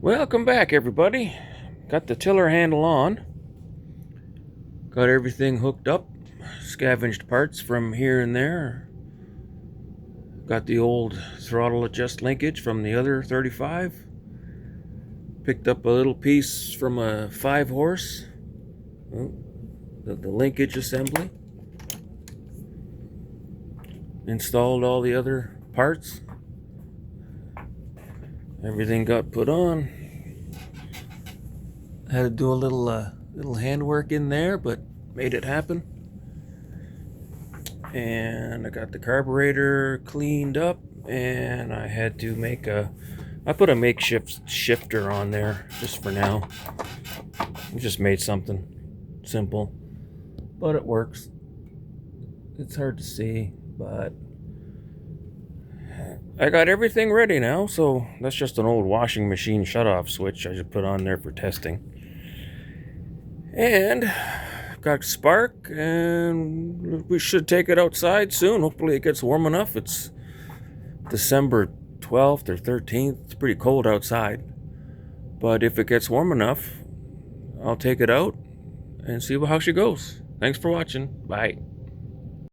Welcome back, everybody. Got the tiller handle on. Got everything hooked up. Scavenged parts from here and there. Got the old throttle adjust linkage from the other 35. Picked up a little piece from a 5-horse. The linkage assembly. Installed all the other parts. Everything got put on. Had to do a little handwork in there, but made it happen. And I got the carburetor cleaned up, and I had to I put a makeshift shifter on there just for now. I just made something simple, but it works. It's hard to see, but I got everything ready now. So that's just an old washing machine shutoff switch I just put on there for testing. And got spark, and we should take it outside soon. Hopefully it gets warm enough. It's December 12th or 13th. It's pretty cold outside, but if it gets warm enough, I'll take it out and see how she goes. Thanks for watching. Bye.